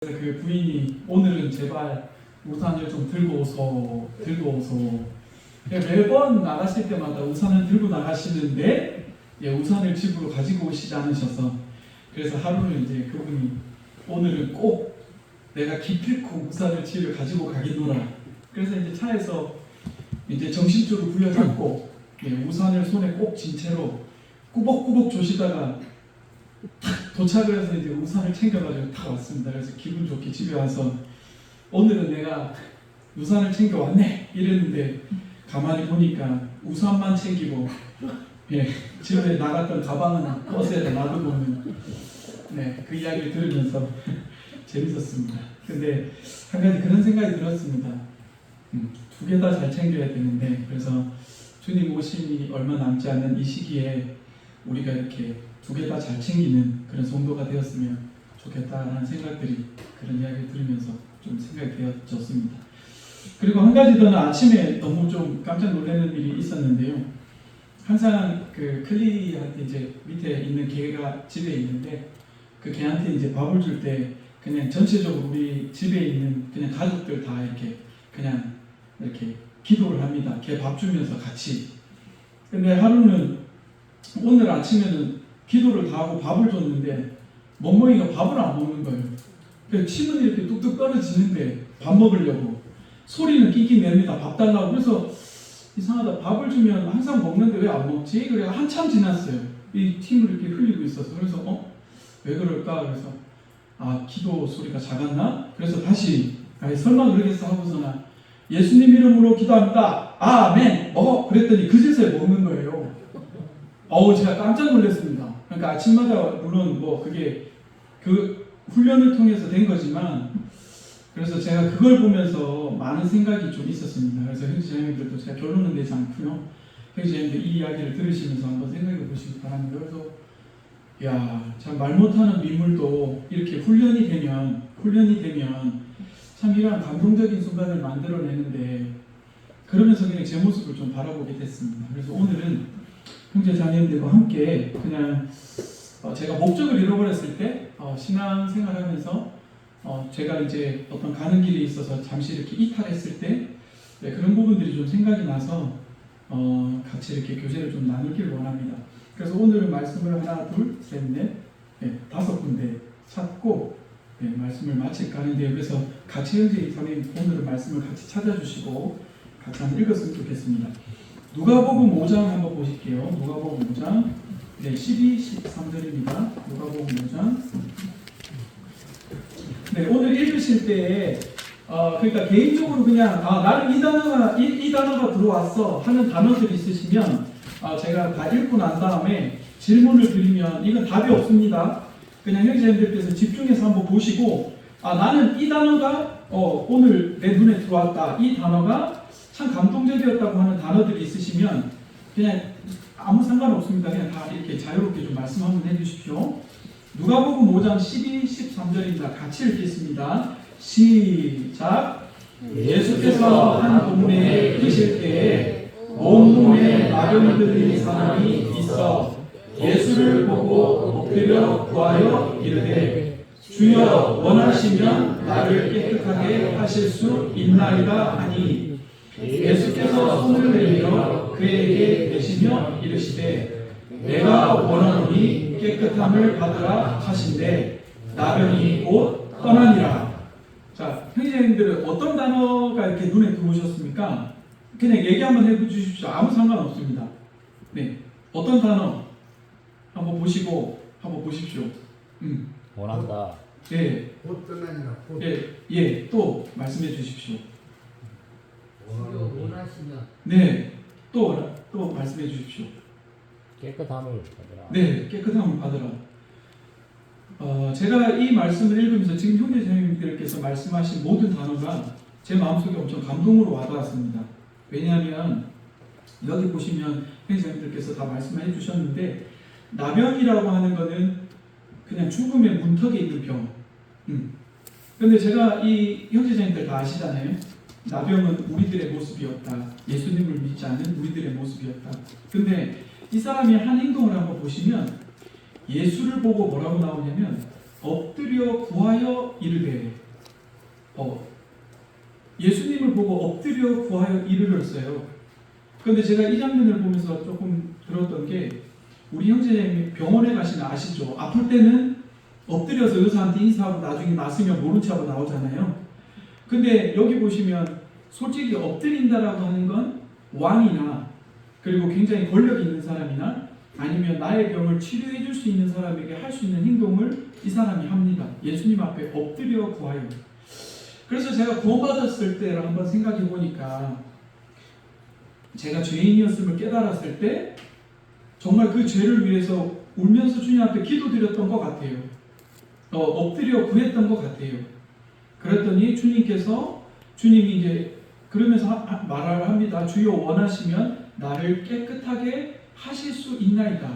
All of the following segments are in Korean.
그 부인이 오늘은 제발 우산을 좀 들고 오소. 매번 나가실 때마다 우산을 들고 나가시는데 우산을 집으로 가지고 오시지 않으셔서, 그래서 하루는 이제 그분이 오늘은 꼭 내가 기필코 우산을 집에 가지고 가겠노라. 그래서 이제 차에서 이제 정신줄을 부여잡고 우산을 손에 꼭 쥔 채로 꾸벅꾸벅 조시다가 탁 도착을 해서 이제 우산을 챙겨가지고 탁 왔습니다. 그래서 기분 좋게 집에 와서 오늘은 내가 우산을 챙겨왔네 이랬는데, 가만히 보니까 우산만 챙기고 집에 나갔던 가방은 버스에다 놔두고는 그 이야기를 들으면서 재밌었습니다. 근데 한 가지 그런 생각이 들었습니다. 두 개 다 잘 챙겨야 되는데, 그래서 주님 오심이 얼마 남지 않은 이 시기에 우리가 이렇게 두 개 다 잘 챙기는 그런 성도가 되었으면 좋겠다라는 생각들이, 그런 이야기를 들으면서 좀 생각이 되어졌습니다. 그리고 한 가지 더는 아침에 너무 좀 깜짝 놀라는 일이 있었는데요. 항상 그 클리한테 이제 밑에 있는 개가 집에 있는데, 그 개한테 이제 밥을 줄 때 그냥 전체적으로 우리 집에 있는 그냥 가족들 다 이렇게 그냥 이렇게 기도를 합니다. 개 밥 주면서 같이. 근데 하루는 오늘 아침에는 기도를 다 하고 밥을 줬는데 멍멍이가 밥을 안 먹는 거예요. 그래서 침은 이렇게 뚝뚝 떨어지는데 밥 먹으려고 소리는 낑낑 냅니다. 밥 달라고. 그래서 이상하다, 밥을 주면 항상 먹는데 왜 안 먹지? 그래 한참 지났어요. 이 침을 이렇게 흘리고 있어서. 그래서 왜 그럴까? 그래서 기도 소리가 작았나? 그래서 다시 설마 그러겠어 하고서나 예수님 이름으로 기도합니다. 아멘. 먹어. 그랬더니 그제서야 먹는 거예요. 제가 깜짝 놀랐습니다. 그러니까 아침마다 물론 그게 그 훈련을 통해서 된 거지만, 그래서 제가 그걸 보면서 많은 생각이 좀 있었습니다. 그래서 형제자매들도 제가 결론은 내지 않고요. 형제자매들 이 이야기를 들으시면서 한번 생각해 보시기 바랍니다. 그래서 참 말 못하는 민물도 이렇게 훈련이 되면 참 이런 감동적인 순간을 만들어내는데, 그러면서 그냥 제 모습을 좀 바라보게 됐습니다. 그래서 오늘은 형제 자매들과 함께 그냥 제가 목적을 잃어버렸을 때 신앙생활하면서 제가 이제 어떤 가는 길에 있어서 잠시 이렇게 이탈했을 때 그런 부분들이 좀 생각이 나서 같이 이렇게 교제를 좀 나누길 원합니다. 그래서 오늘은 말씀을 하나, 둘, 셋, 넷, 5군데 찾고 말씀을 마칠까 하는데요. 그래서 같이 형제 자매님 오늘은 말씀을 같이 찾아주시고 같이 한번 읽었으면 좋겠습니다. 누가복음 5장 한번 보실게요. 누가복음 5장 12, 13절입니다. 누가복음 5장. 오늘 읽으실 때 그러니까 개인적으로 그냥 나는 이 단어가 들어왔어 하는 단어들이 있으시면 제가 다 읽고 난 다음에 질문을 드리면 이건 답이 없습니다. 그냥 형제님들께서 집중해서 한번 보시고 나는 이 단어가 오늘 내 눈에 들어왔다, 이 단어가 참 감동적이었다고 하는 단어들이 있으시면 그냥 아무 상관없습니다. 그냥 다 이렇게 자유롭게 좀 말씀 한번 해주십시오. 누가복음 5장 12, 13절입니다. 같이 읽겠습니다. 시작. 예수께서 한 동네에 계실 때에 온몸에 나병 들린 사람이 있어 예수를 보고 엎드려 구하여 이르되 주여 원하시면 나를 깨끗하게 하실 수 있나이다 하니, 예수께서 손을 내밀어 그에게 대시며 이르시되 내가 원하노니 깨끗함을 받으라 하신대 나병이 곧 떠나니라. 자, 형제님들은 어떤 단어가 이렇게 눈에 들어오셨습니까? 그냥 얘기 한번 해주십시오. 아무 상관없습니다. 어떤 단어 한번 보시고 한번 보십시오. 원한다. 곧 떠나니라. 또 말씀해 주십시오. 원하시면. 또 말씀해 주십시오. 깨끗함을 받으라. 깨끗함을 받으라. 제가 이 말씀을 읽으면서 지금 형제 자매님들께서 말씀하신 모든 단어가 제 마음속에 엄청 감동으로 와닿았습니다. 왜냐하면 여기 보시면 형제 자매님들께서 다 말씀해 주셨는데, 나병이라고 하는 거는 그냥 죽음의 문턱에 있는 병. 그런데 제가 이 형제 자매님들 다 아시잖아요. 나병은 우리들의 모습이었다. 예수님을 믿지 않은 우리들의 모습이었다. 근데 이 사람이 한 행동을 한번 보시면 예수를 보고 뭐라고 나오냐면 엎드려 구하여 이르되 예수님을 보고 엎드려 구하여 이르렀어요. 그런데 제가 이 장면을 보면서 조금 들었던 게 우리 형제님이 병원에 가시면 아시죠? 아플 때는 엎드려서 의사한테 인사하고 나중에 낫으면 모른 척하고 나오잖아요. 근데 여기 보시면 솔직히 엎드린다라고 하는 건 왕이나 그리고 굉장히 권력 있는 사람이나 아니면 나의 병을 치료해 줄 수 있는 사람에게 할 수 있는 행동을 이 사람이 합니다. 예수님 앞에 엎드려 구하여. 그래서 제가 구원받았을 때를 한번 생각해 보니까 제가 죄인이었음을 깨달았을 때 정말 그 죄를 위해서 울면서 주님 앞에 기도드렸던 것 같아요. 엎드려 구했던 것 같아요. 그랬더니 주님이 이제 그러면서 말을 합니다. 주여 원하시면 나를 깨끗하게 하실 수 있나이다.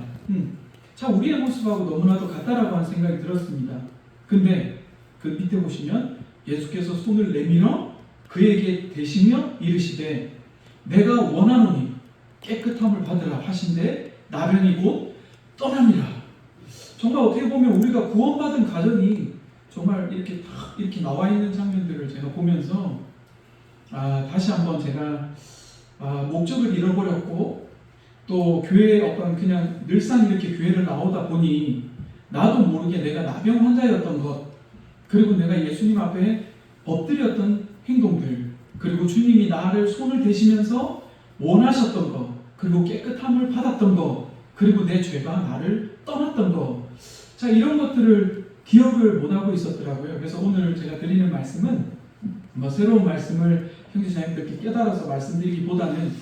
참 우리의 모습하고 너무나도 같다라고 하는 생각이 들었습니다. 근데 그 밑에 보시면 예수께서 손을 내밀어 그에게 대시며 이르시되 내가 원하노니 깨끗함을 받으라 하신데 나병이 곧 떠납니다. 정말 어떻게 보면 우리가 구원받은 가정이 정말 이렇게 나와 있는 장면들을 제가 보면서 다시 한번 제가 목적을 잃어버렸고 또 교회에 어떤 그냥 늘상 이렇게 교회를 나오다 보니 나도 모르게 내가 나병 환자였던 것 그리고 내가 예수님 앞에 엎드렸던 행동들 그리고 주님이 나를 손을 대시면서 원하셨던 것 그리고 깨끗함을 받았던 것 그리고 내 죄가 나를 떠났던 것 자 이런 것들을 기억을 못하고 있었더라고요. 그래서 오늘 제가 드리는 말씀은 새로운 말씀을 형제자매들께 깨달아서 말씀드리기보다는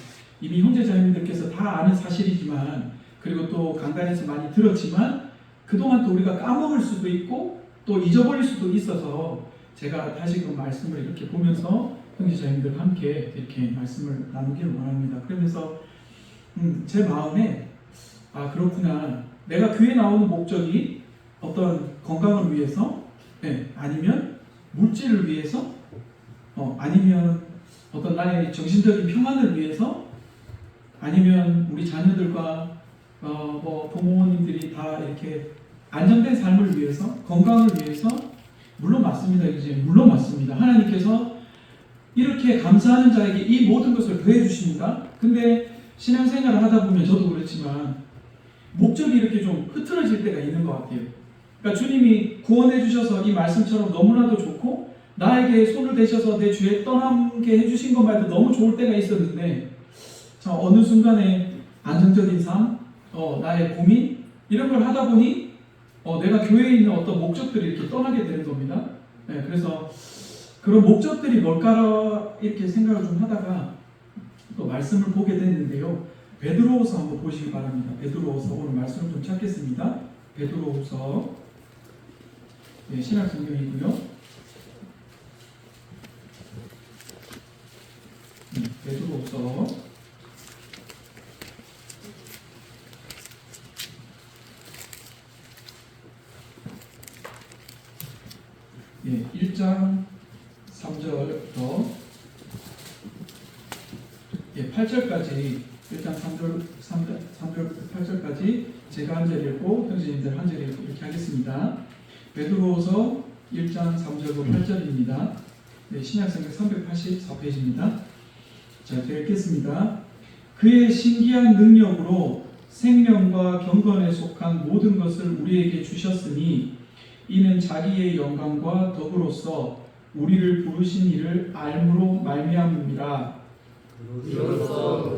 이미 형제자매들께서 다 아는 사실이지만 그리고 또 강단에서 많이 들었지만 그동안 또 우리가 까먹을 수도 있고 또 잊어버릴 수도 있어서 제가 다시 그 말씀을 이렇게 보면서 형제자매들과 함께 이렇게 말씀을 나누기를 원합니다. 그러면서 제 마음에 그렇구나. 내가 교회 나오는 목적이 어떤 건강을 위해서 아니면 물질을 위해서 아니면 어떤 나의 정신적인 평안을 위해서 아니면 우리 자녀들과 부모님들이 다 이렇게 안정된 삶을 위해서 건강을 위해서 물론 맞습니다. 물론 맞습니다. 하나님께서 이렇게 감사하는 자에게 이 모든 것을 더해 주십니다. 근데 신앙생활을 하다 보면 저도 그렇지만 목적이 이렇게 좀 흐트러질 때가 있는 것 같아요. 그러니까 주님이 구원해 주셔서 이 말씀처럼 너무나도 좋고 나에게 손을 대셔서 내 죄 떠나게 해주신 것만 해도 너무 좋을 때가 있었는데 어느 순간에 안정적인 삶, 나의 고민 이런 걸 하다 보니 내가 교회에 있는 어떤 목적들이 이렇게 떠나게 되는 겁니다. 그래서 그런 목적들이 뭘까 이렇게 생각을 좀 하다가 또 말씀을 보게 됐는데요. 베드로후서 한번 보시기 바랍니다. 베드로후서 오늘 말씀을 좀 찾겠습니다. 베드로후서 신약 성경이고요. 베드로후서 1장 3절부터 8절까지 1장 3절부터 8절까지 제가 한 절 읽고 형제님들 한 절 읽고 이렇게 하겠습니다. 베드로후서 1장 3절부터 8절입니다. 신약성경 384페이지입니다. 자, 제가 읽겠습니다. 그의 신기한 능력으로 생명과 경건에 속한 모든 것을 우리에게 주셨으니 이는 자기의 영광과 덕으로서 우리를 부르신 이를 알므로 말미암음이라. 이로써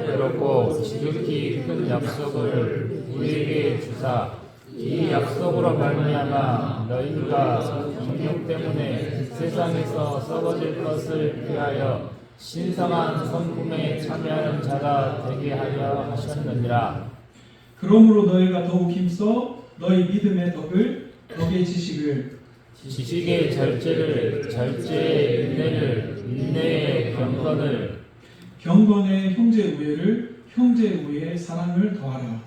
그렇고 지극히 큰 약속을 우리에게 주사 이 약속으로 말미암아 너희가 정욕 때문에 세상에서 썩어질 것을 피하여 신성한 성품에 참여하는 자가 되게 하려 하셨느니라. 그러므로 너희가 더욱 힘써 너희 믿음의 덕의 지식의 절제를 절제의 인내를 인내의 경건의 형제 우애를 형제 우애의 사랑을 더하라.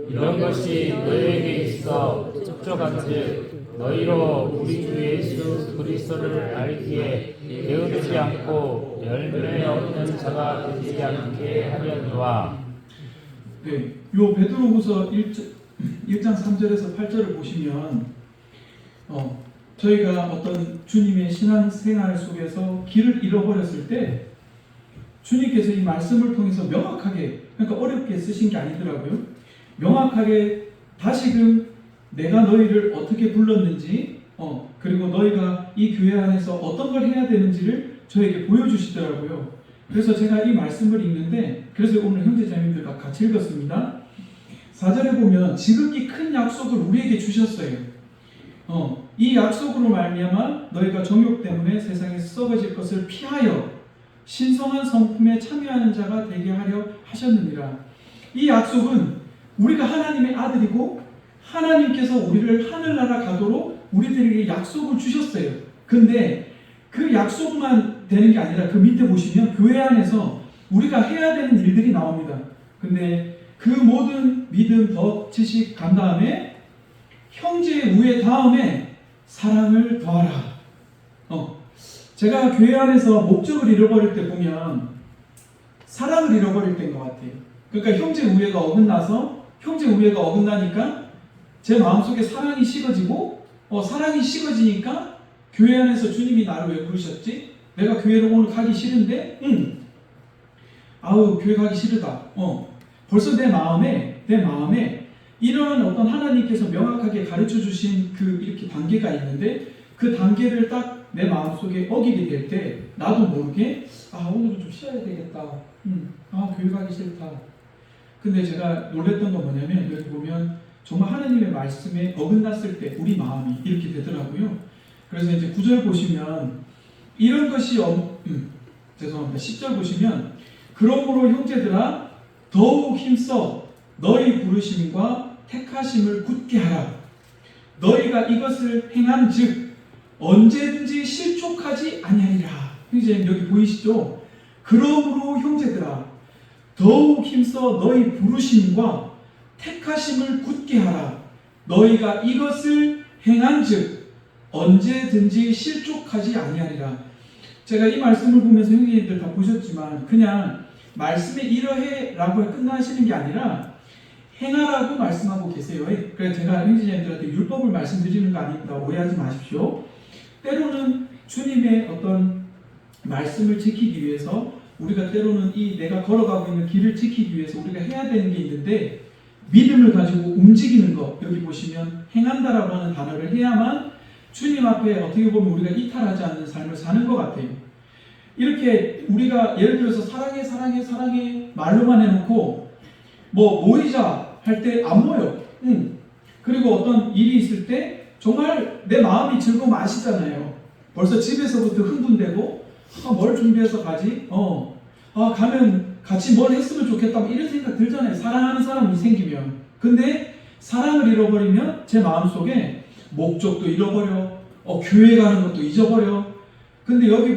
이런 것이 너희에게 있어 촉촉한즉 너희로 우리 주 예수 그리스도를 알기에 게으르지 않고 열매 없는 자가 되지 않게 하려니와. 요 베드로후서 1장 3절에서 8절을 보시면 저희가 어떤 주님의 신앙생활 속에서 길을 잃어버렸을 때 주님께서 이 말씀을 통해서 명확하게, 그러니까 어렵게 쓰신 게 아니더라고요. 명확하게 다시금 내가 너희를 어떻게 불렀는지, 그리고 너희가 이 교회 안에서 어떤 걸 해야 되는지를 저에게 보여주시더라고요. 그래서 제가 이 말씀을 읽는데, 그래서 오늘 형제자매들과 같이 읽었습니다. 4절에 보면 지극히 큰 약속을 우리에게 주셨어요. 이 약속으로 말미암아 너희가 정욕 때문에 세상에서 썩어질 것을 피하여 신성한 성품에 참여하는 자가 되게 하려 하셨느니라. 이 약속은 우리가 하나님의 아들이고 하나님께서 우리를 하늘나라 가도록 우리들에게 약속을 주셨어요. 근데 그 약속만 되는 게 아니라 그 밑에 보시면 교회 안에서 우리가 해야 되는 일들이 나옵니다. 근데 그 모든 믿음, 덕, 지식 간 다음에 형제의 우애 다음에 사랑을 더하라. 제가 교회 안에서 목적을 잃어버릴 때 보면 사랑을 잃어버릴 때인 것 같아요. 그러니까 형제 우애가 어긋나서, 형제 우애가 어긋나니까 제 마음속에 사랑이 식어지고, 사랑이 식어지니까 교회 안에서 주님이 나를 왜 부르셨지? 내가 교회를 오늘 가기 싫은데, 교회 가기 싫다. 벌써 내 마음에 이런 어떤 하나님께서 명확하게 가르쳐 주신 이렇게 단계가 있는데, 그 단계를 딱 내 마음속에 어기게 될 때 나도 모르게 오늘은 좀 쉬어야 되겠다. 교회 가기 싫다. 근데 제가 놀랬던 건 뭐냐면, 여기 보면 정말 하나님의 말씀에 어긋났을 때 우리 마음이 이렇게 되더라고요. 그래서 이제 9절 보시면 이런 것이 죄송합니다. 10절 보시면 그러므로 형제들아 더욱 힘써 너희 부르심과 택하심을 굳게 하라. 너희가 이것을 행한즉 언제든지 실족하지 아니하리라. 형제님 여기 보이시죠? 그러므로 형제들아 더욱 힘써 너희 부르심과 택하심을 굳게 하라. 너희가 이것을 행한즉 언제든지 실족하지 아니하리라. 제가 이 말씀을 보면서 형제님들 다 보셨지만 그냥 말씀에 이러해라고 끝나시는 게 아니라 행하라고 말씀하고 계세요. 그래서 제가 형제님들한테 율법을 말씀드리는 거 아닙니다. 오해하지 마십시오. 때로는 주님의 어떤 말씀을 지키기 위해서 우리가 때로는 내가 걸어가고 있는 길을 지키기 위해서 우리가 해야 되는 게 있는데, 믿음을 가지고 움직이는 것, 여기 보시면 행한다라고 하는 단어를 해야만 주님 앞에 어떻게 보면 우리가 이탈하지 않는 삶을 사는 것 같아요. 이렇게 우리가 예를 들어서 사랑해 말로만 해놓고 모이자 할 때 안 모여. 그리고 어떤 일이 있을 때 정말 내 마음이 즐거움 아시잖아요. 벌써 집에서부터 흥분되고 뭘 준비해서 가지? 가면 같이 뭘 했으면 좋겠다 이런 생각 들잖아요. 사랑하는 사람이 생기면. 근데 사랑을 잃어버리면 제 마음속에 목적도 잃어버려, 교회 가는 것도 잊어버려. 근데 여기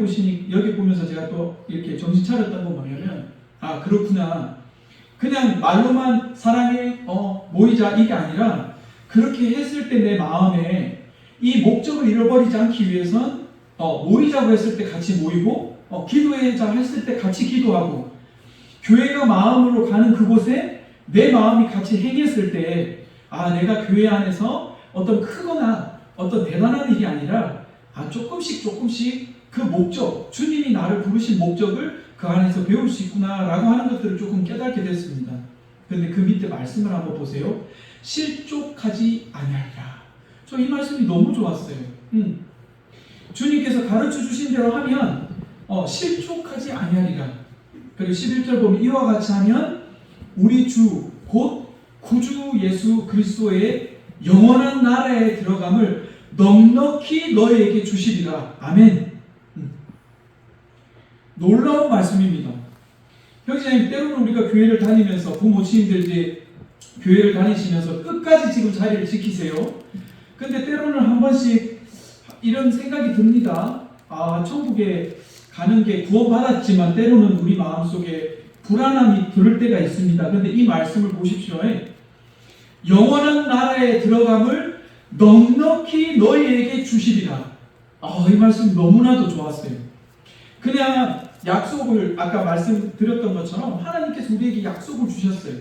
보면서 제가 또 이렇게 정신 차렸던 건 뭐냐면, 그렇구나. 그냥 말로만 사랑해, 모이자 이게 아니라 그렇게 했을 때 내 마음에 이 목적을 잃어버리지 않기 위해선 모이자고 했을 때 같이 모이고, 기도하자 했을 때 같이 기도하고, 교회가 마음으로 가는 그곳에 내 마음이 같이 행했을 때 내가 교회 안에서 어떤 크거나 어떤 대단한 일이 아니라 조금씩 그 목적, 주님이 나를 부르신 목적을 그 안에서 배울 수 있구나 라고 하는 것들을 조금 깨닫게 됐습니다. 그런데 그 밑에 말씀을 한번 보세요. 실족하지 아니하리라. 저 이 말씀이 너무 좋았어요. 주님께서 가르쳐 주신 대로 하면 실족하지 아니하리라. 그리고 11절 보면 이와 같이 하면 우리 주 곧 구주 예수 그리스도의 영원한 나라에 들어감을 넉넉히 너희에게 주시리라. 아멘. 놀라운 말씀입니다. 형제님, 때로는 우리가 교회를 다니면서 부모님들 교회를 다니시면서 끝까지 지금 자리를 지키세요. 근데 때로는 한 번씩 이런 생각이 듭니다. 천국에 가는 게 구원받았지만 때로는 우리 마음속에 불안함이 들을 때가 있습니다. 근데 이 말씀을 보십시오. 영원한 나라에 들어감을 넉넉히 너희에게 주시리라. 이 말씀이 너무나도 좋았어요. 그냥 약속을 아까 말씀드렸던 것처럼 하나님께서 우리에게 약속을 주셨어요.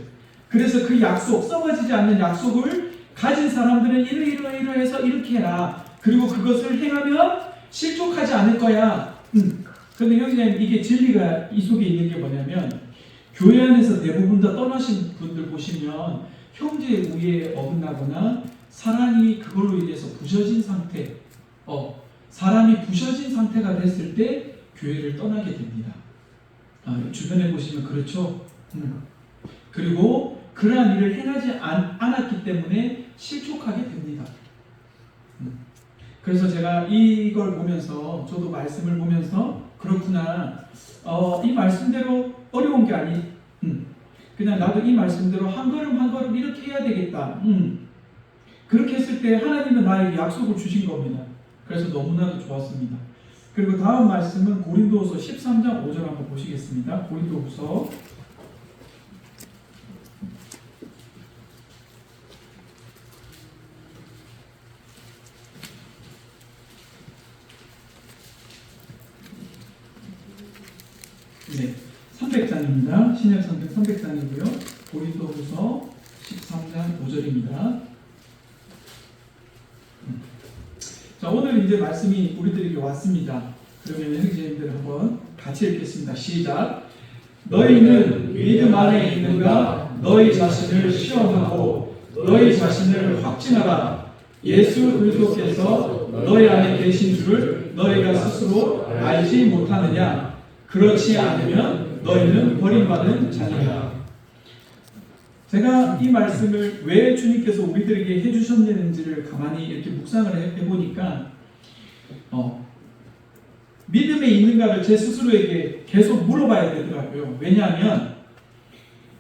그래서 그 약속, 썩어지지 않는 약속을 가진 사람들은 이러해서 이렇게 해라. 그리고 그것을 행하면 실족하지 않을 거야. 근데 형제님, 이게 진리가 이 속에 있는 게 뭐냐면, 교회 안에서 대부분 다 떠나신 분들 보시면 형제의 우애에 어긋나거나 사랑이 그걸로 인해서 부셔진 상태, 사람이 부셔진 상태가 됐을 때 교회를 떠나게 됩니다. 주변에 보시면 그렇죠. 그리고 그러한 일을 행하지 않았기 때문에 실족하게 됩니다. 그래서 제가 이걸 보면서, 저도 말씀을 보면서 그렇구나, 이 말씀대로 어려운 게 아니, 그냥 나도 이 말씀대로 한 걸음 한 걸음 이렇게 해야 되겠다. 그렇게 했을 때 하나님은 나에게 약속을 주신 겁니다. 그래서 너무나도 좋았습니다. 그리고 다음 말씀은 고린도후서 13장 5절 한번 보시겠습니다. 고린도후서 네, 300장입니다. 신약 성경 300장이고요. 고린도후서 13장 5절입니다. 자, 오늘 이제 말씀이 우리들에게 왔습니다. 그러면 형제님들 한번 같이 읽겠습니다. 시작. 너희는 믿음 안에 있는가? 너희 자신을 시험하고 너희 자신을 확증하라. 예수 그리스도께서 너희 안에 계신 줄을 너희가 스스로 알지 못하느냐? 그렇지 않으면 너희는 버림받은 자니라. 제가 이 말씀을 왜 주님께서 우리들에게 해주셨는지를 가만히 이렇게 묵상을 해보니까 믿음에 있는가를 제 스스로에게 계속 물어봐야 되더라고요. 왜냐하면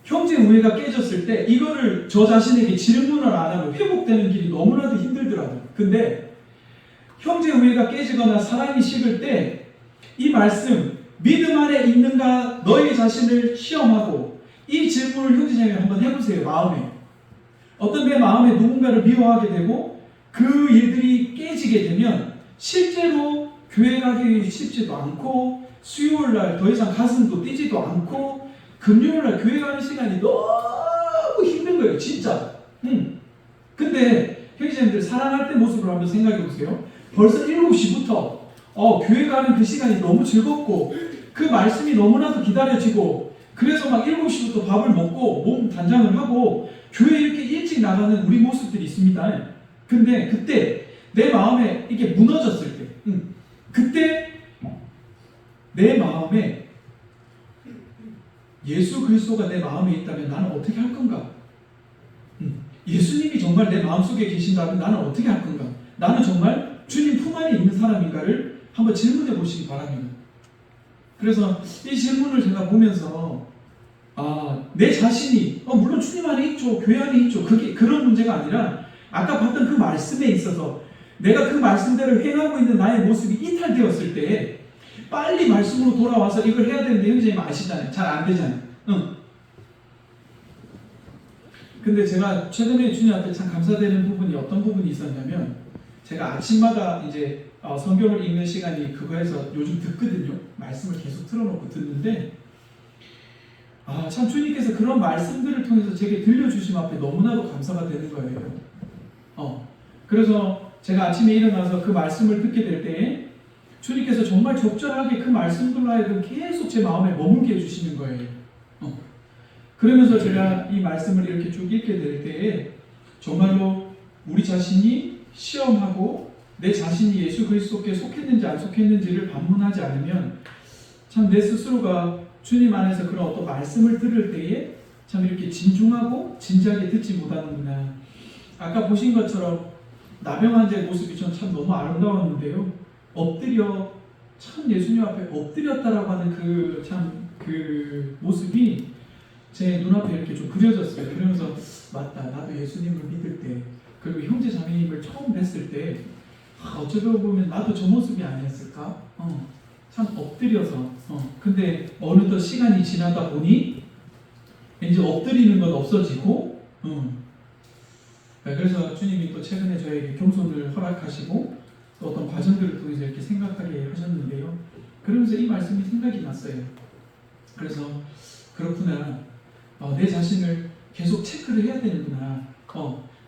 형제 우애가 깨졌을 때 이거를 저 자신에게 질문을 안 하고 회복되는 길이 너무나도 힘들더라고요. 근데 형제 우애가 깨지거나 사랑이 식을 때 이 말씀, 믿음 안에 있는가 너희 자신을 시험하고, 이 질문을 형제자매가 한번 해보세요. 마음에 어떤 내 마음에 누군가를 미워하게 되고 그 일들이 깨지게 되면 실제로 교회 가기 쉽지도 않고, 수요일날 더 이상 가슴도 뛰지도 않고, 금요일날 교회 가는 시간이 너무 힘든 거예요. 진짜. 근데 형제자매들 사랑할 때 모습을 한번 생각해 보세요. 벌써 7시부터 교회 가는 그 시간이 너무 즐겁고 그 말씀이 너무나도 기다려지고, 그래서 막 7시부터 밥을 먹고 몸 단장을 하고 교회 이렇게 일찍 나가는 우리 모습들이 있습니다. 근데 그때 내 마음에 이게 무너졌을 때, 그때 내 마음에 예수 그리스도가 내 마음에 있다면 나는 어떻게 할 건가? 예수님이 정말 내 마음속에 계신다면 나는 어떻게 할 건가? 나는 정말 주님 품 안에 있는 사람인가를 한번 질문해 보시기 바랍니다. 그래서 이 질문을 제가 보면서 내 자신이 물론 주님 안에 있죠, 교회 안에 있죠, 그게 그런 문제가 아니라 아까 봤던 그 말씀에 있어서 내가 그 말씀대로 행하고 있는 나의 모습이 이탈되었을 때 빨리 말씀으로 돌아와서 이걸 해야 되는데 형제님 아시잖아요. 잘 안 되잖아요. 근데 제가 최근에 주님한테 참 감사되는 부분이 어떤 부분이 있었냐면, 제가 아침마다 이제 성경을 읽는 시간이 그거에서 요즘 듣거든요. 말씀을 계속 틀어놓고 듣는데 참 주님께서 그런 말씀들을 통해서 제게 들려주심 앞에 너무나도 감사가 되는 거예요. 그래서 제가 아침에 일어나서 그 말씀을 듣게 될 때에 주님께서 정말 적절하게 그 말씀들로 하여금 계속 제 마음에 머물게 해주시는 거예요. 그러면서 제가 이 말씀을 이렇게 쭉 읽게 될 때에 정말로 우리 자신이 시험하고 내 자신이 예수 그리스도께 속했는지 안 속했는지를 반문하지 않으면 참 내 스스로가 주님 안에서 그런 어떤 말씀을 들을 때에 참 이렇게 진중하고 진지하게 듣지 못하는구나. 아까 보신 것처럼 나병환자의 모습이 전 참 너무 아름다웠는데요. 엎드려 참 예수님 앞에 엎드렸다라고 하는 그 모습이 제 눈앞에 이렇게 좀 그려졌어요. 그러면서 맞다, 나도 예수님을 믿을 때, 그리고 형제 자매님을 처음 뵀을 때 어쩌다 보면 나도 저 모습이 아니었을까? 참 엎드려서 근데 어느덧 시간이 지나다 보니 이제 엎드리는 건 없어지고 그래서 주님이 또 최근에 저에게 겸손을 허락하시고 또 어떤 과정들을 통해서 이렇게 생각하게 하셨는데요. 그러면서 이 말씀이 생각이 났어요. 그래서 그렇구나, 내 자신을 계속 체크를 해야 되는구나.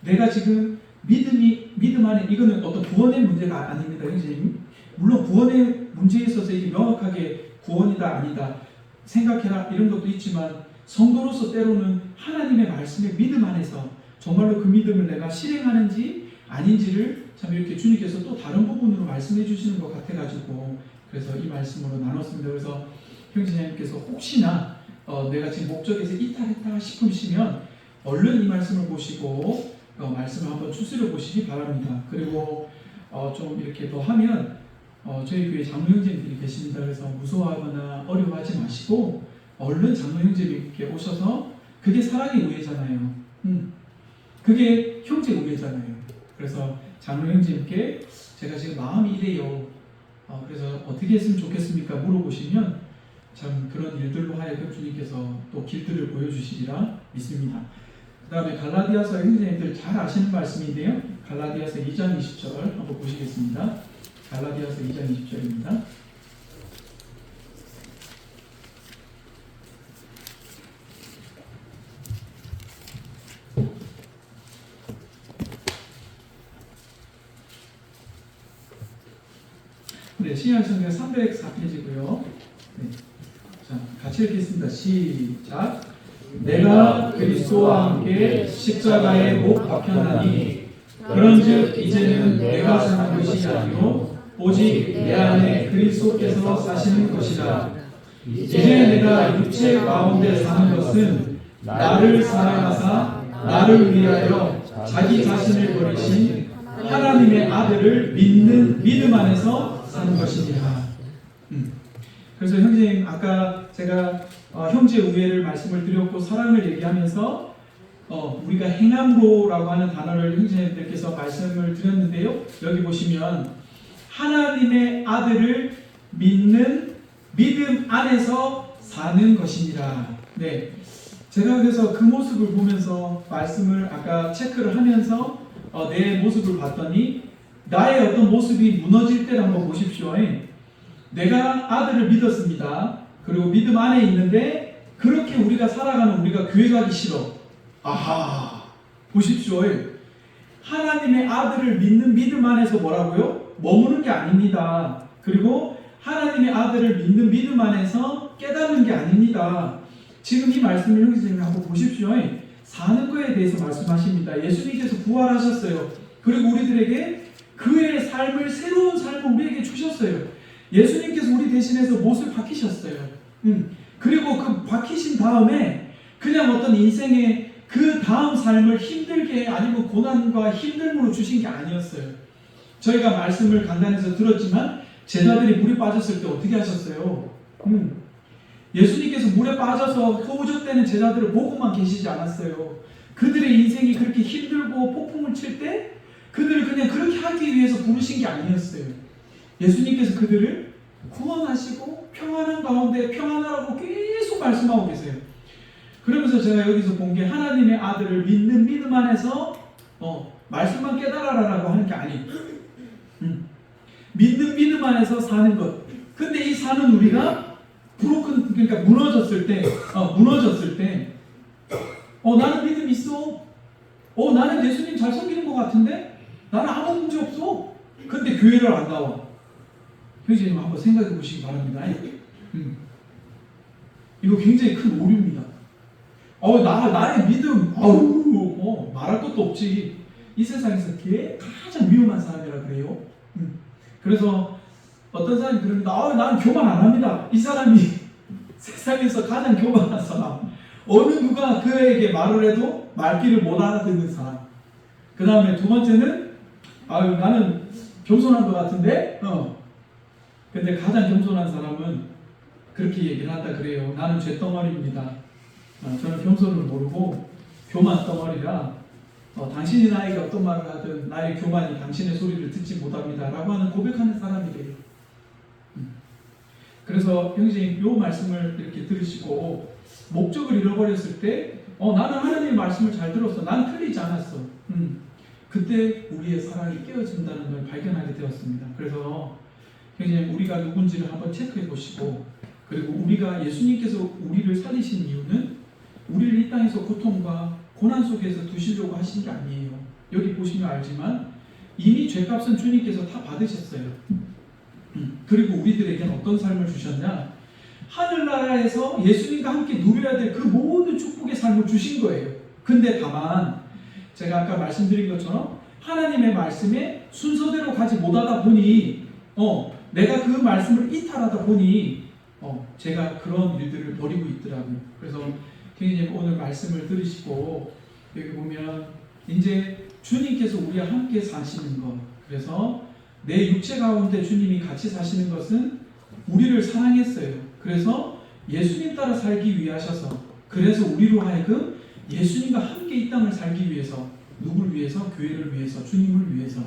내가 지금 믿음이 믿음 안에 이거는 어떤 구원의 문제가 아닙니다, 형제님. 물론 구원의 문제에 있어서 이게 명확하게 구원이다 아니다 생각해라 이런 것도 있지만 성도로서 때로는 하나님의 말씀의 믿음 안에서 정말로 그 믿음을 내가 실행하는지 아닌지를 참 이렇게 주님께서 또 다른 부분으로 말씀해 주시는 것 같아가지고 그래서 이 말씀으로 나눴습니다. 그래서 형제님께서 혹시나 내가 지금 목적에서 이탈했다 싶으시면 얼른 이 말씀을 보시고 말씀을 한번 추스려 보시기 바랍니다. 그리고 좀 이렇게 더 하면 저희 교회 장로 형제님들이 계십니다. 그래서 무서워하거나 어려워하지 마시고 얼른 장로 형제님께 오셔서 그게 사랑의 우애잖아요. 그게 형제 우애잖아요. 그래서 장로 형제님께 제가 지금 마음이 이래요. 그래서 어떻게 했으면 좋겠습니까? 물어보시면 참 그런 일들로 하여금 주님께서 또 길들을 보여주시리라 믿습니다. 그 다음에 갈라디아서 형제님들 잘 아시는 말씀인데요. 갈라디아서 2장 20절 한번 보시겠습니다. 갈라디아서 2장 20절입니다. 네, 신약성경 304페이지고요. 네. 자, 같이 읽겠습니다. 시작. 내가 그리스도와 함께 십자가에 못 박혔나니 그런즉 이제는 내가 사는 것이 아니요 오직 내 안에 그리스도께서 사시는 것이라. 이제 내가 육체 가운데 사는 것은 나를 사랑하사 나를 위하여 자기 자신을 버리신 하나님의 아들을 믿는 믿음 안에서 사는 것이니라. 그래서 형제님 아까 제가 형제 우애를 말씀을 드렸고 사랑을 얘기하면서 우리가 행함으로라고 하는 단어를 형제님들께서 말씀을 드렸는데요. 여기 보시면 하나님의 아들을 믿는 믿음 안에서 사는 것이니라. 네, 제가 그래서 그 모습을 보면서 말씀을 아까 체크를 하면서 내 모습을 봤더니 나의 어떤 모습이 무너질 때를 한번 보십시오. 내가 아들을 믿었습니다. 그리고 믿음 안에 있는데 그렇게 우리가 살아가는 우리가 교회 가기 싫어. 아하, 보십시오. 하나님의 아들을 믿는 믿음 안에서 뭐라고요? 머무는 게 아닙니다. 그리고 하나님의 아들을 믿는 믿음 안에서 깨닫는 게 아닙니다. 지금 이 말씀을 형제님 한번 보십시오. 사는 거에 대해서 말씀하십니다. 예수님께서 부활하셨어요. 그리고 우리들에게 그의 삶을 새로운 삶을 우리에게 주셨어요. 예수님께서 우리 대신해서 못을 박히셨어요. 그리고 그 박히신 다음에 그냥 어떤 인생의 그 다음 삶을 힘들게 아니면 고난과 힘듦으로 주신 게 아니었어요. 저희가 말씀을 간단해서 들었지만 제자들이 물에 빠졌을 때 어떻게 하셨어요? 예수님께서 물에 빠져서 허우적대는 제자들을 보고만 계시지 않았어요. 그들의 인생이 그렇게 힘들고 폭풍을 칠 때 그들을 그냥 그렇게 하기 위해서 부르신 게 아니었어요. 예수님께서 그들을 구원하시고 평안한 가운데 평안하라고 계속 말씀하고 계세요. 그러면서 제가 여기서 본 게 하나님의 아들을 믿는 믿음 안에서 말씀만 깨달아라라고 하는 게 아니에요. 믿는 믿음 안에서 사는 것. 근데 이 사는 우리가 그러니까 무너졌을 때 나는 믿음 있어. 나는 예수님 잘 섬기는 것 같은데 나는 아무 문제 없어. 근데 교회를 안 나와. 형제님 한번 생각해 보시기 바랍니다. 이거 굉장히 큰 오류입니다. 나의 믿음, 말할 것도 없지. 이 세상에서 가장 위험한 사람이라 그래요. 그래서 어떤 사람이 그럽니다. 나는 교만 안 합니다. 이 사람이 세상에서 가장 교만한 사람. 어느 누가 그에게 말을 해도 말귀를 못 알아듣는 사람. 그 다음에 두 번째는 나는 겸손한 것 같은데 근데 가장 겸손한 사람은 그렇게 얘기를 한다 그래요. 나는 쇳덩어리입니다. 저는 겸손을 모르고 교만 덩어리라 당신이 나에게 어떤 말을 하든 나의 교만이 당신의 소리를 듣지 못합니다 라고 하는 고백하는 사람이래요. 그래서 형제님 이 말씀을 이렇게 들으시고 목적을 잃어버렸을 때 나는 하나님의 말씀을 잘 들었어. 난 틀리지 않았어. 그때 우리의 사랑이 깨어진다는 걸 발견하게 되었습니다. 그래서 형제님 우리가 누군지를 한번 체크해 보시고 그리고 우리가 예수님께서 우리를 살리신 이유는 우리를 이 땅에서 고통과 고난 속에서 두시려고 하신 게 아니에요. 여기 보시면 알지만 이미 죄값은 주님께서 다 받으셨어요. 그리고 우리들에게는 어떤 삶을 주셨냐? 하늘나라에서 예수님과 함께 누려야 될 그 모든 축복의 삶을 주신 거예요. 근데 다만 제가 아까 말씀드린 것처럼 하나님의 말씀에 순서대로 가지 못하다 보니 내가 그 말씀을 이탈하다 보니 제가 그런 일들을 벌이고 있더라고요. 그래서 교수님 오늘 말씀을 들으시고 여기 보면 이제 주님께서 우리와 함께 사시는 것, 그래서 내 육체 가운데 주님이 같이 사시는 것은 우리를 사랑했어요. 그래서 예수님 따라 살기 위해 하셔서, 그래서 우리로 하여금 예수님과 함께 이 땅을 살기 위해서, 누구를 위해서? 교회를 위해서, 주님을 위해서.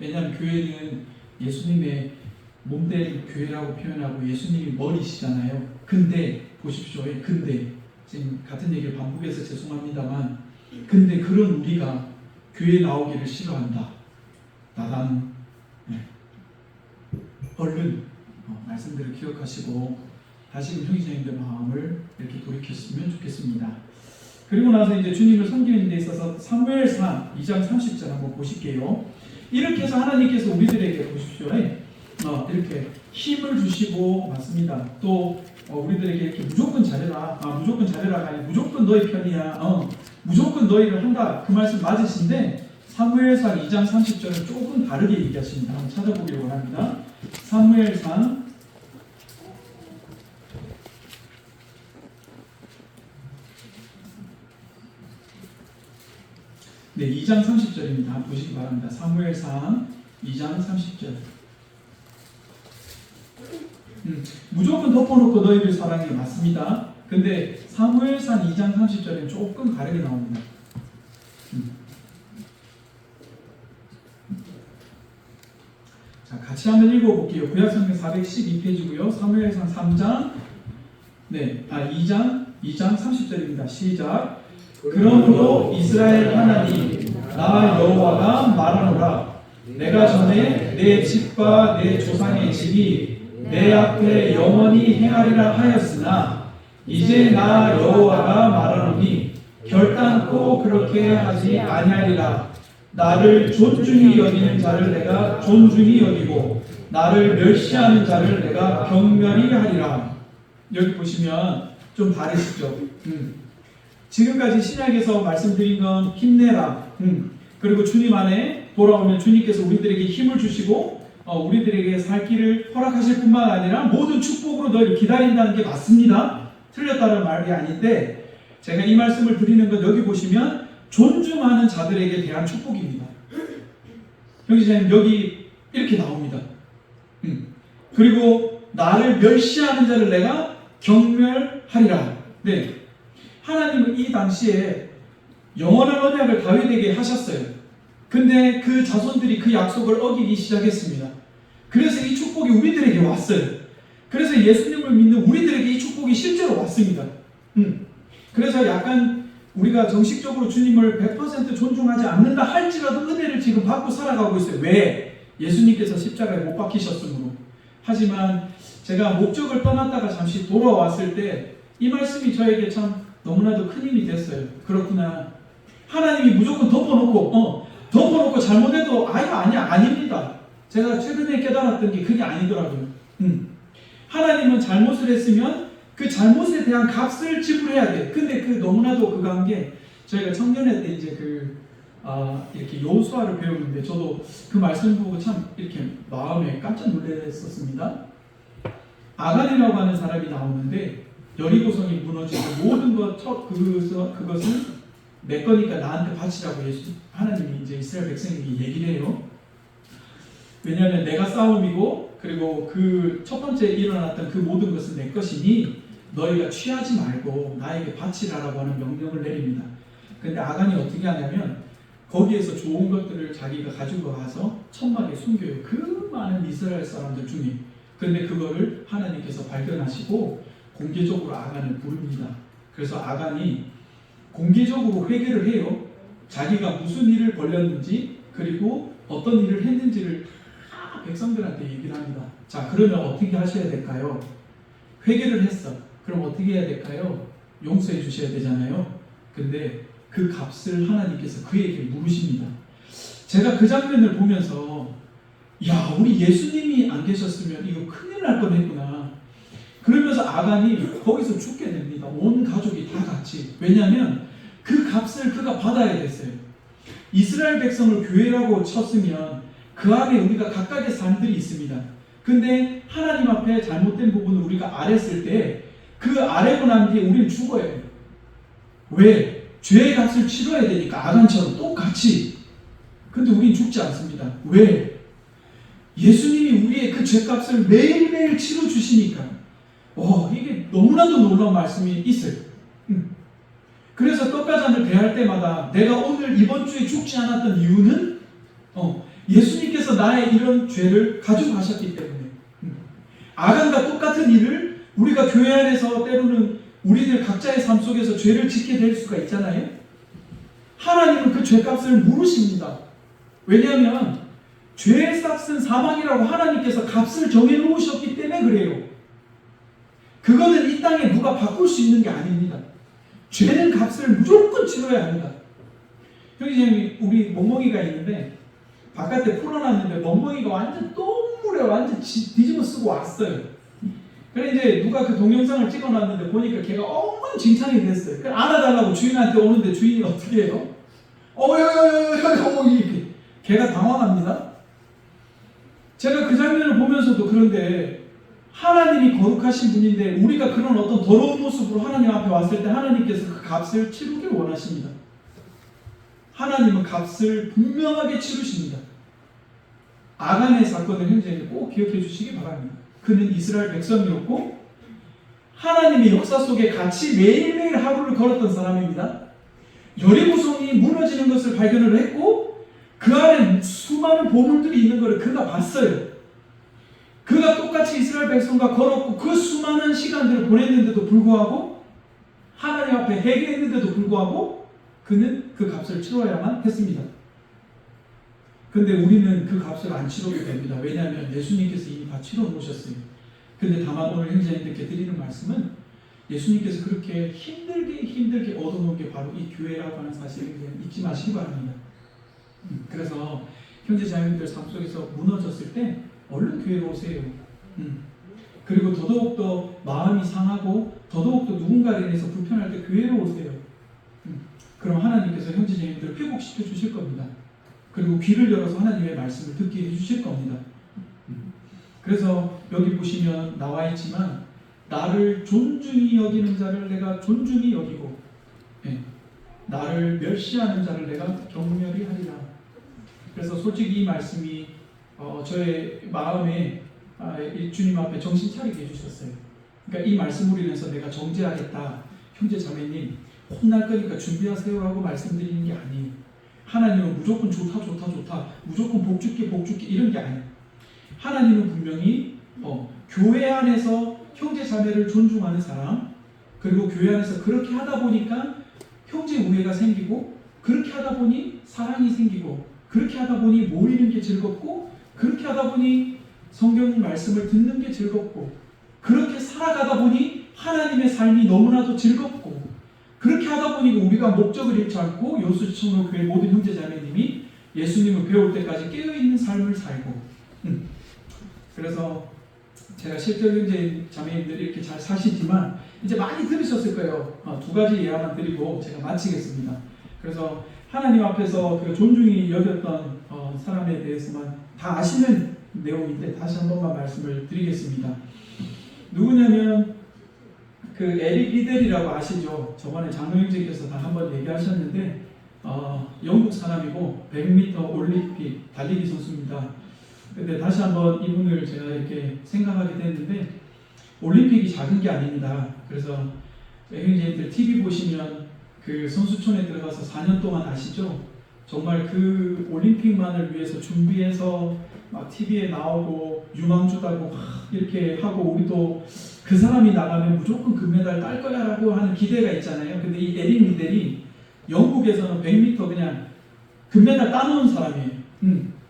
왜냐하면 교회는 예수님의 몸된 교회라고 표현하고 예수님이 머리시잖아요. 근데 보십시오. 근데 지금 같은 얘기를 반복해서 죄송합니다만, 근데 그런 우리가 교회에 나오기를 싫어한다. 나다는 얼른 말씀들을 기억하시고 다시금 형제자님들 마음을 이렇게 돌이켰으면 좋겠습니다. 그리고 나서 이제 주님을 섬기는 데 있어서 사무엘상 2장 30절 한번 보실게요. 이렇게 해서 하나님께서 우리들에게 보십시오. 이렇게 힘을 주시고 맞습니다. 또 우리들에게 이렇게 무조건 잘해라. 무조건 잘해라가 아니라 무조건 너희 편이야. 무조건 너희를 한다. 그 말씀 맞으신데 사무엘상 2장 30절은 조금 다르게 얘기하십니다. 한번 찾아보기를 원합니다. 사무엘상 네, 2장 30절입니다. 보시기 바랍니다. 사무엘상 2장 30절. 무조건 덮어놓고 너희를 사랑해 맞습니다. 근데 사무엘상 2장 30절은 조금 다르게 나옵니다. 자, 같이 한번 읽어볼게요. 구약성경 412페이지고요. 사무엘상 3장 2장 30절입니다. 시작. 그러므로 이스라엘 하나님 나 여호와가 말하노라. 내가 전에 내 집과 내 조상의 집이 내 앞에 영원히 행하리라 하였으나 이제 나 여호와가 말하노니 결단코 그렇게 하지 아니하리라. 나를 존중히 여기는 자를 내가 존중히 여기고 나를 멸시하는 자를 내가 경멸히 하리라. 여기 보시면 좀 다르시죠? 지금까지 신약에서 말씀드린 건 힘내라. 그리고 주님 안에 돌아오면 주님께서 우리들에게 힘을 주시고 우리들에게 살 길을 허락하실 뿐만 아니라 모든 축복으로 너희를 기다린다는 게 맞습니다. 틀렸다는 말이 아닌데 제가 이 말씀을 드리는 건 여기 보시면 존중하는 자들에게 대한 축복입니다. 형제자님 여기 이렇게 나옵니다. 그리고 나를 멸시하는 자를 내가 경멸하리라. 네, 하나님은 이 당시에 영원한 언약을 다윗에게 하셨어요. 근데 그 자손들이 그 약속을 어기기 시작했습니다. 그래서 이 축복이 우리들에게 왔어요. 그래서 예수님을 믿는 우리들에게 이 축복이 실제로 왔습니다. 그래서 약간 우리가 정식적으로 주님을 100% 존중하지 않는다 할지라도 은혜를 지금 받고 살아가고 있어요. 왜? 예수님께서 십자가에 못 박히셨으므로. 하지만 제가 목적을 떠났다가 잠시 돌아왔을 때 이 말씀이 저에게 참 너무나도 큰 힘이 됐어요. 그렇구나. 하나님이 무조건 덮어놓고 잘못해도 아닙니다. 제가 최근에 깨달았던 게 그게 아니더라고요. 하나님은 잘못을 했으면 그 잘못에 대한 값을 지불해야 돼. 근데 너무나도 그거 한 게 저희가 청년회 때 이제 이렇게 여호수아를 배우는데 저도 그 말씀 보고 참 이렇게 마음에 깜짝 놀랐었습니다. 아간이라고 하는 사람이 나오는데 여리고성이 무너지고 모든 그것은 내 거니까 나한테 바치라고 하나님이 이제 이스라엘 백성에게 얘기를 해요. 왜냐하면 내가 싸움이고 그리고 그 첫 번째 일어났던 그 모든 것은 내 것이니 너희가 취하지 말고 나에게 바치라라고 하는 명령을 내립니다. 근데 아간이 어떻게 하냐면 거기에서 좋은 것들을 자기가 가지고 가서 천막에 숨겨요. 그 많은 이스라엘 사람들 중에. 근데 그거를 하나님께서 발견하시고 공개적으로 아간을 부릅니다. 그래서 아간이 공개적으로 회개를 해요. 자기가 무슨 일을 벌였는지 그리고 어떤 일을 했는지를 다 백성들한테 얘기를 합니다. 자, 그러면 어떻게 하셔야 될까요? 회개를 했어. 그럼 어떻게 해야 될까요? 용서해 주셔야 되잖아요. 근데 그 값을 하나님께서 그에게 물으십니다. 제가 그 장면을 보면서 야, 우리 예수님이 안 계셨으면 이거 큰일 날 뻔했구나. 그러면서 아간이 거기서 죽게 됩니다. 온 가족이 다 같이. 왜냐하면 그 값을 그가 받아야 됐어요. 이스라엘 백성을 교회라고 쳤으면 그 안에 우리가 각각의 삶들이 있습니다. 근데 하나님 앞에 잘못된 부분을 우리가 아랬을 때 그 아래고 난 뒤에 우리는 죽어요. 왜? 죄의 값을 치러야 되니까 아간처럼 똑같이. 근데 우리는 죽지 않습니다. 왜? 예수님이 우리의 그 죄값을 매일매일 치러주시니까. 이게 너무나도 놀라운 말씀이 있어요. 그래서 떡가잔을 대할 때마다 내가 오늘 이번 주에 죽지 않았던 이유는 예수님께서 나의 이런 죄를 가지고 가셨기 때문에. 아간과 똑같은 일을 우리가 교회 안에서 때로는 우리들 각자의 삶 속에서 죄를 짓게 될 수가 있잖아요. 하나님은 그 죄값을 물으십니다. 왜냐하면 죄의 값은 사망이라고 하나님께서 값을 정해놓으셨기 때문에 그래요. 그거는 이 땅에 누가 바꿀 수 있는 게 아닙니다. 죄는 값을 무조건 치러야 합니다. 형제님, 우리 멍멍이가 있는데 바깥에 풀어놨는데 멍멍이가 완전 똥물에 완전 뒤집어 쓰고 왔어요. 그래 이제 누가 그 동영상을 찍어놨는데 보니까 걔가 엉망진창이 됐어요. 그래 안아달라고 주인한테 오는데 주인이 어떻게 해요? 이렇게 걔가 당황합니다. 제가 그 장면을 보면서도 그런데 하나님이 거룩하신 분인데 우리가 그런 어떤 더러운 모습으로 하나님 앞에 왔을 때 하나님께서 그 값을 치르길 원하십니다. 하나님은 값을 분명하게 치르십니다. 아간의 사건을 형제님 꼭 기억해 주시기 바랍니다. 그는 이스라엘 백성이었고 하나님의 역사 속에 같이 매일매일 하루를 걸었던 사람입니다. 여리고성이 무너지는 것을 발견을 했고 그 안에 수많은 보물들이 있는 것을 그가 봤어요. 그가 똑같이 이스라엘 백성과 걸었고 그 수많은 시간들을 보냈는데도 불구하고 하나님 앞에 회개했는데도 불구하고 그는 그 값을 치러야만 했습니다. 근데 우리는 그 값을 안 치러도 됩니다. 왜냐하면 예수님께서 이미 다 치러 놓으셨어요. 근데 다만 오늘 형제님들께 드리는 말씀은 예수님께서 그렇게 힘들게 얻어놓은 게 바로 이 교회라고 하는 사실을 잊지 마시기 바랍니다. 그래서 형제 자매님들 삶 속에서 무너졌을 때 얼른 교회로 오세요. 그리고 더더욱더 마음이 상하고 더더욱더 누군가에 대해서 불편할 때 교회로 오세요. 그럼 하나님께서 형제 자매님들을 회복시켜 주실 겁니다. 그리고 귀를 열어서 하나님의 말씀을 듣게 해주실 겁니다. 그래서 여기 보시면 나와 있지만 나를 존중히 여기는 자를 내가 존중히 여기고 나를 멸시하는 자를 내가 경멸히 하리라. 그래서 솔직히 이 말씀이 저의 마음에 주님 앞에 정신 차리게 해주셨어요. 그러니까 이 말씀으로 인해서 내가 정죄하겠다. 형제 자매님 혼날 거니까 준비하세요라고 말씀드리는 게 아니에요. 하나님은 무조건 좋다 무조건 복줄게 이런 게 아니에요. 하나님은 분명히 교회 안에서 형제 자매를 존중하는 사람, 그리고 교회 안에서 그렇게 하다 보니까 형제 우애가 생기고 그렇게 하다 보니 사랑이 생기고 그렇게 하다 보니 모이는 게 즐겁고 그렇게 하다 보니 성경 말씀을 듣는 게 즐겁고 그렇게 살아가다 보니 하나님의 삶이 너무나도 즐겁고 그렇게 하다 보니 우리가 목적을 잃지 않고 여수시청로 교회 모든 형제 자매님이 예수님을 배울 때까지 깨어있는 삶을 살고 그래서 제가 실제 형제 자매님들이 이렇게 잘 사시지만 이제 많이 들으셨을 거예요. 두 가지 예화만 드리고 제가 마치겠습니다. 그래서 하나님 앞에서 그 존중이 여겼던 사람에 대해서만 다 아시는 내용인데 다시 한 번만 말씀을 드리겠습니다. 누구냐면 그 에릭 리델이라고 아시죠? 저번에 장로 형제께서 다 한번 얘기하셨는데 영국 사람이고 100m 올림픽 달리기 선수입니다. 근데 다시 한번 이분을 제가 이렇게 생각하게 됐는데 올림픽이 작은 게 아닙니다. 그래서 형제님들 TV 보시면 그 선수촌에 들어가서 4년 동안 아시죠? 정말 그 올림픽만을 위해서 준비해서 막 TV에 나오고 유망주다고 이렇게 하고 우리도 그 사람이 나가면 무조건 금메달 딸 거야 라고 하는 기대가 있잖아요. 근데 이 에릭 리델이 영국에서는 100m 그냥 금메달 따놓은 사람이에요.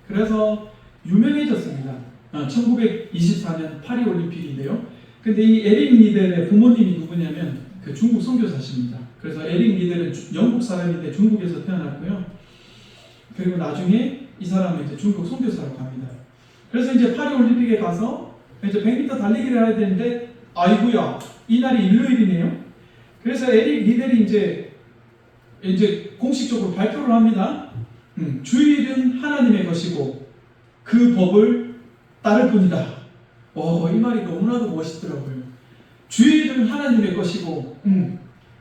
그래서 유명해졌습니다. 1924년 파리 올림픽인데요. 근데 이 에릭 리델의 부모님이 누구냐면 그 중국 선교사십니다. 그래서 에릭 리델은 영국 사람인데 중국에서 태어났고요. 그리고 나중에 이 사람은 이제 중국 선교사로 갑니다. 그래서 이제 파리 올림픽에 가서 이제 100m 달리기를 해야 되는데 아이고야 이날이 일요일이네요. 그래서 에릭 리델이 이제 공식적으로 발표를 합니다. 주일은 하나님의 것이고 그 법을 따를 뿐이다. 이 말이 너무나도 멋있더라고요. 주일은 하나님의 것이고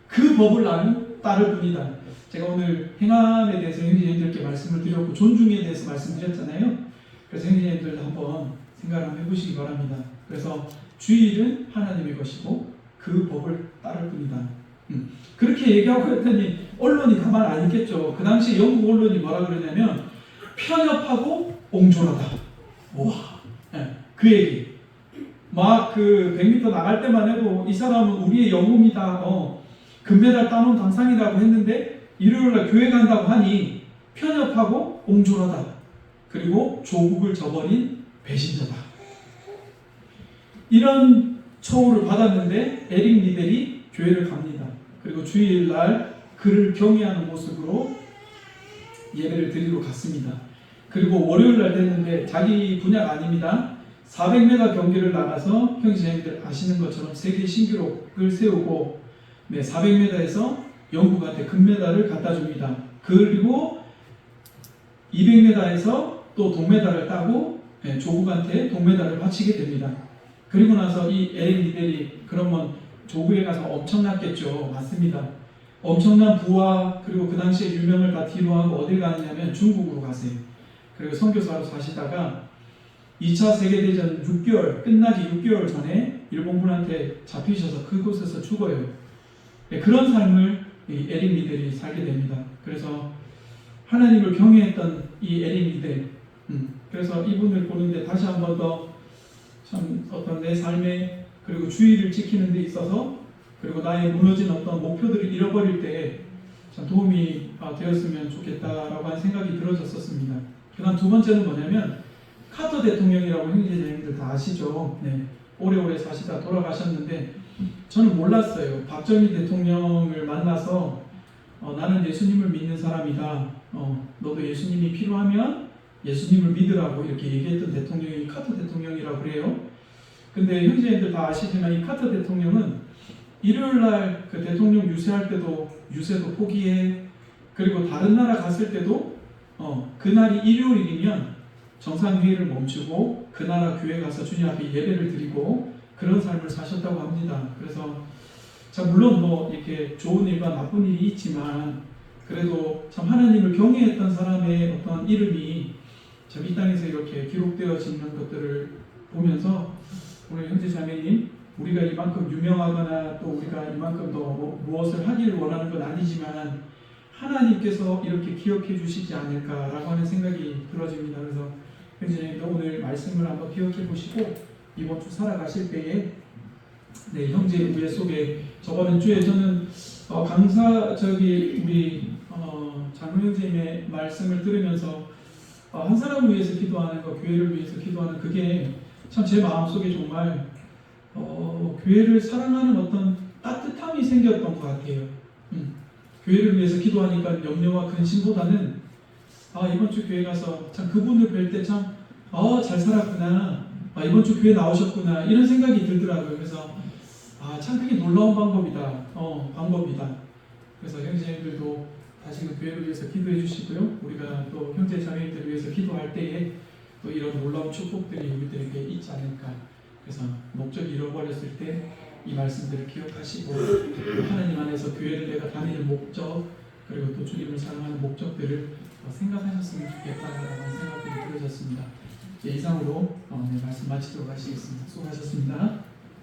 그 법을 나는 따를 뿐이다. 제가 오늘 행함에 대해서 형제님들께 말씀을 드렸고 존중에 대해서 말씀드렸잖아요. 그래서 형제님들도 한번 생각을 한번 해보시기 바랍니다. 그래서 주일은 하나님의 것이고 그 법을 따를 뿐이다. 그렇게 얘기하고 했더니 언론이 가만 안 있겠죠. 그 당시 영국 언론이 뭐라 그러냐면 편협하고 옹졸하다. 와, 그 얘기. 막 그 100m 나갈 때만 해도 이 사람은 우리의 영웅이다. 금메달 따놓은 당상이라고 했는데 일요일날 교회 간다고 하니 편협하고 옹졸하다. 그리고 조국을 저버린 배신자다. 이런 처우를 받았는데 에릭 리델이 교회를 갑니다. 그리고 주일날 그를 경외하는 모습으로 예배를 드리러 갔습니다. 그리고 월요일날 됐는데 자기 분야가 아닙니다. 400m 경기를 나가서 형제님들 아시는 것처럼 세계 신기록을 세우고 400m에서 영국한테 금메달을 갖다 줍니다. 그리고 200m에서 또 동메달을 따고 조국한테 동메달을 바치게 됩니다. 그리고 나서 이 에릭 리델이 그러면 조국에 가서 엄청났겠죠. 맞습니다. 엄청난 부와 그리고 그 당시에 유명을 다 뒤로하고 어딜 가느냐면 중국으로 가세요. 그리고 선교사로 사시다가 2차 세계대전 6개월 끝나기 6개월 전에 일본군한테 잡히셔서 그곳에서 죽어요. 그런 삶을 이 에릭 리델이 살게 됩니다. 그래서 하나님을 경외했던 이 에릭 리델, 그래서 이분을 보는데 다시 한 번 더 참 어떤 내 삶에 그리고 주의를 지키는 데 있어서 그리고 나의 무너진 어떤 목표들을 잃어버릴 때 참 도움이 되었으면 좋겠다라고 하는 생각이 들어졌었습니다. 그다음 두 번째는 뭐냐면 카터 대통령이라고 형제자매님들 다 아시죠? 오래오래 사시다 돌아가셨는데 저는 몰랐어요. 박정희 대통령을 만나서 나는 예수님을 믿는 사람이다. 너도 예수님이 필요하면 예수님을 믿으라고 이렇게 얘기했던 대통령이 카터 대통령이라고 그래요. 근데 형제님들 다 아시지만 이 카터 대통령은 일요일날 그 대통령 유세할 때도 유세도 포기해. 그리고 다른 나라 갔을 때도 그날이 일요일이면 정상회의를 멈추고 그 나라 교회 가서 주님 앞에 예배를 드리고 그런 삶을 사셨다고 합니다. 그래서 참 물론 뭐 이렇게 좋은 일과 나쁜 일이 있지만 그래도 참 하나님을 경외했던 사람의 어떤 이름이 참 이 땅에서 이렇게 기록되어지는 것들을 보면서 오늘 형제 자매님 우리가 이만큼 유명하거나 또 우리가 이만큼 더 무엇을 하기를 원하는 건 아니지만 하나님께서 이렇게 기억해 주시지 않을까라고 하는 생각이 들어집니다. 그래서 형제님도 오늘 말씀을 한번 기억해 보시고 이번 주 살아가실 때에 형제 우애 속에 저번 주에 저는 우리 장로 형제님의 말씀을 들으면서 한 사람을 위해서 기도하는 거, 교회를 위해서 기도하는 그게 참 제 마음속에 정말 교회를 사랑하는 어떤 따뜻함이 생겼던 것 같아요. 교회를 위해서 기도하니까 염려와 근심보다는 이번 주 교회 가서 참 그분을 뵐 때 참 잘 살았구나, 이번 주 교회 나오셨구나 이런 생각이 들더라고요. 그래서 참 그게 놀라운 방법이다. 그래서 형제님들도 다시금 교회를 위해서 기도해 주시고요. 우리가 또 형제 자매들을 위해서 기도할 때에 또 이런 놀라운 축복들이 우리들에게 있지 않을까. 그래서 목적이 잃어버렸을 때 이 말씀들을 기억하시고 하나님 안에서 교회를 내가 다니는 목적 그리고 또 주님을 사랑하는 목적들을 생각하셨으면 좋겠다라는 생각들이 들어졌습니다. 이상으로 말씀 마치도록 하시겠습니다. 수고하셨습니다.